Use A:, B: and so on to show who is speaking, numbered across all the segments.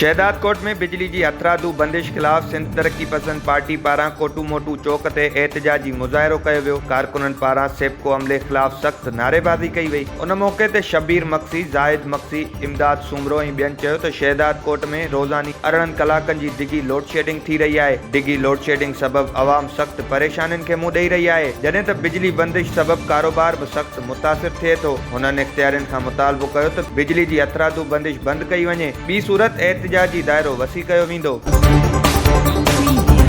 A: शहदाद कोट में बिजली की हथरादू बंदिश खिलाफ सिंध तरक्की पसंद पार्टी पारा कोटू मोटू चौक ते एहतजाजी मुज़ाहिरो कयो वियो। कारकुननि पारा सेप्को अमले खिलाफ सख्त नारेबाज़ी कई वई। उन मौके ते शबीर मक्सी, जाहिद मक्सी, इमदाद सूमरो ऐं ॿियनि चयो त शहदाद कोट में रोज़ानी 18 कलाकनि जी डिगी लोड शेडिंग थी रही आहे। डिगी लोड शेडिंग सबबि अवाम सख्त परेशानियुनि खे मुंहुं ॾेई रही आहे, जॾहिं त बिजली बंदिश सबबि कारोबार बि सख्त मुतासिर थिए थो। हुननि इख्तियारियुनि खां मुतालबो कयो त बिजली जी हथरादू बंदिश बंदि कई वञे। ॿी सूरत एहतजाजी दायरो वसी कयो वेंदो।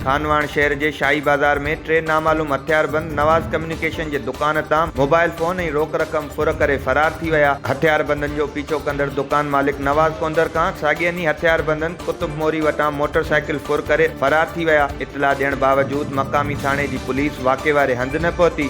A: खानवान शहर जे शाही बाज़ार में 3 नामालूम हथियारबंद नवाज़ कम्युनिकेशन जे दुकान तां मोबाइल फोन ऐं रोक रक़म फुर करे फरार थी विया। हथियारबंदनि जो पीछो कंदड़ दुकान मालिक नवाज़ कोंदर खां साॻियनि हथियारबंदनि कुतुब मोरी वटां मोटरसाइकिल फुर करे फरार थी विया। इतला ॾियण बावजूद मक़ामी थाणे जी पुलिस वाक़े वारे हंधि न पहुती।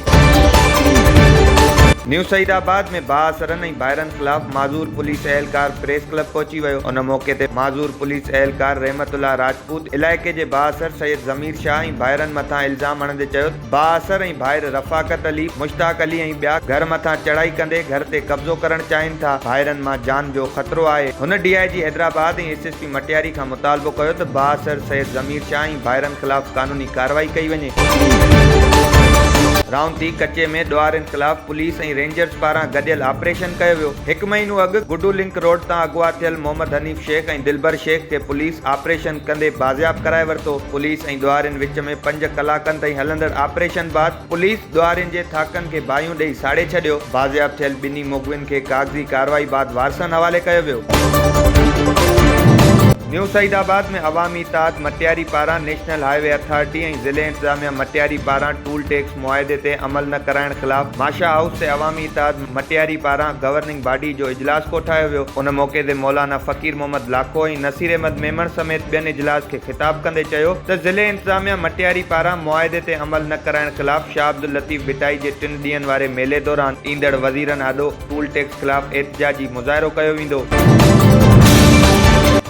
A: न्यू सईदाबाद में बाअसरनि ऐं भाइरनि खिलाफ़ माज़ूर पुलिस एहलकार प्रेस क्लब पहुची वियो। उन मौके ते माज़ूर पुलिस एहलकार रहमतुल्लाह राजपूत इलाइक़े जे बाअसर सैयद ज़मीर शाह ऐं भाइरनि मथां इल्ज़ाम हणंदे चयो बाअसर ऐं भाइर रफ़ाक़त अली, मुश्ताक अली ऐं ॿिया घर मथां चढ़ाई कंदे घर ते कब्ज़ो करणु चाहिनि था। भाइरनि मां जान जो ख़तरो आहे। हुन DIG हैदराबाद ऐं SSP मटियारी खां मुतालबो कयो त बाअसर सैयद ज़मीर शाह ऐं भाइरनि खिलाफ़ कानूनी कार्रवाई कई वञे। राउंती कचे में ॾुआरनि खिलाफ़ पुलिस ऐं रेंजर्स पारां गॾियल ऑपरेशन कयो वियो। 1 महीनो अॻु गुडू लिंक रोड तां अगवा थियल मोहम्मद हनीफ शेख ऐं दिलबर शेख खे पुलिस ऑपरेशन कंदे बाज़ियाब कराए वरितो। पुलिस ऐं ॾुआरनि विच में 5 कलाकनि ताईं हलंदड़ ऑपरेशन बाद पुलिस ॾुआरनि जे थाकनि खे बाहियूं ॾेई साड़े छॾियो। बाज़ियाब थियल ॿिन्ही मुग़विन खे कागज़ी कार्रवाई बाद वारसनि हवाले कयो वियो। न्यू सईदाबाद में अवामी इत्तेहाद मटियारी पारां नेशनल हाईवे अथॉरिटी ऐं ज़िले इंतज़ामिया मटियारी पारां टूल टैक्स मुआहदे ते अमल न कराइण खिलाफ़ माशा हाउस ते अवामी इत्तेहाद मटियारी पारां गवर्निंग बॉडी जो इजलास कोठायो वियो। उन मौके ते मौलाना फ़कीर मोहम्मद लाखो ऐं नसीर अहमद मेमण समेत ॿियनि इजलास खे ख़िताब कंदे चयो त ज़िले इंतज़ामिया मटियारी पारां मुआहदे ते अमल न कराइण खिलाफ़ शाह अब्दुल लतीफ़ बिटाई जे 3 ॾींहनि वारे मेले दौरान ईंदड़ वज़ीरनि आॾो टूल टैक्स खिलाफ़ एहतजाजी मुज़ाहिरो कयो वेंदो।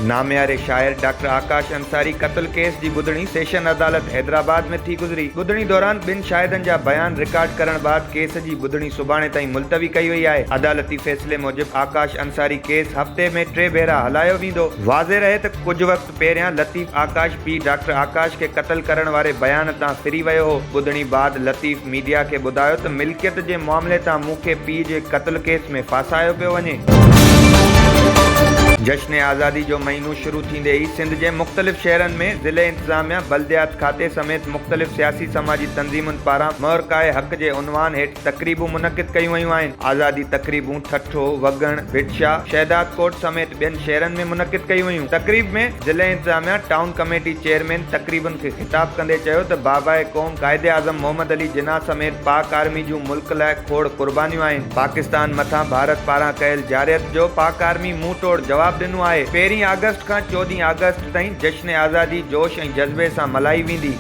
A: नामियारे शाइर डॉक्टर आकाश अंसारी क़त्ल केस जी ॿुधणी सेशन अदालत हैदराबाद में थी गुज़री। ॿुधणी दौरान 2 शाहिदनि जा बयान रिकॉर्ड करण बाद केस जी ॿुधणी सुभाणे ताईं मुलतवी कई वई आहे। अदालती फ़ैसिले मूजिबि आकाश अंसारी केस हफ़्ते में 3 भेरा हलायो वेंदो। वाज़े रहे त कुझु वक़्तु पहिरियां लतीफ़ आकाश पीउ डॉक्टर आकाश खे क़त्ल करण वारे बयान तां फिरी वियो हो। ॿुधणी बाद लतीफ़ मीडिया खे ॿुधायो त मिल्कियत जे मामले तां मूंखे पीउ जे क़त्ल केस में फासायो पियो वञे। जश्न आज़ादी जो महीनो शुरू थींदे ई सिंध जे मुख़्तलिफ़ शहरनि में ज़िले इंतज़ामिया बल्दियात खाते समेत मुख़्तलिफ़ सियासी समाजी तंज़ीमुनि पारां महरकाए हक़ जे उनवान हेठि तक़रीबूं मुनक़िद कयूं वयूं आहिनि। आज़ादी तक़रीबूं ठठो, वगण, भिटशा, शहदाद कोट समेत ॿियनि शहरनि में मुनक़िद कयूं वयूं। तक़रीब में ज़िले इंतज़ामिया टाउन कमेटी चेयरमैन तक़रीबनि खे ख़िताब कंदे चयो त बाबाए क़ौम क़ाइदे आज़म मोहम्मद अली जिन्ना समेत पाक आर्मी जूं मुल्क लाइ खोड़ क़ुर्बानियूं आहिनि। पाकिस्तान मथां भारत पारां कयल जारियत जो पाक आर्मी मुंहुं तोड़ जवाब ॾिनो आहे। 1 अगस्त खां 14 अगस्त ताईं जश्न आज़ादी जोश ऐं जज़्बे सां मल्हाई वेंदी।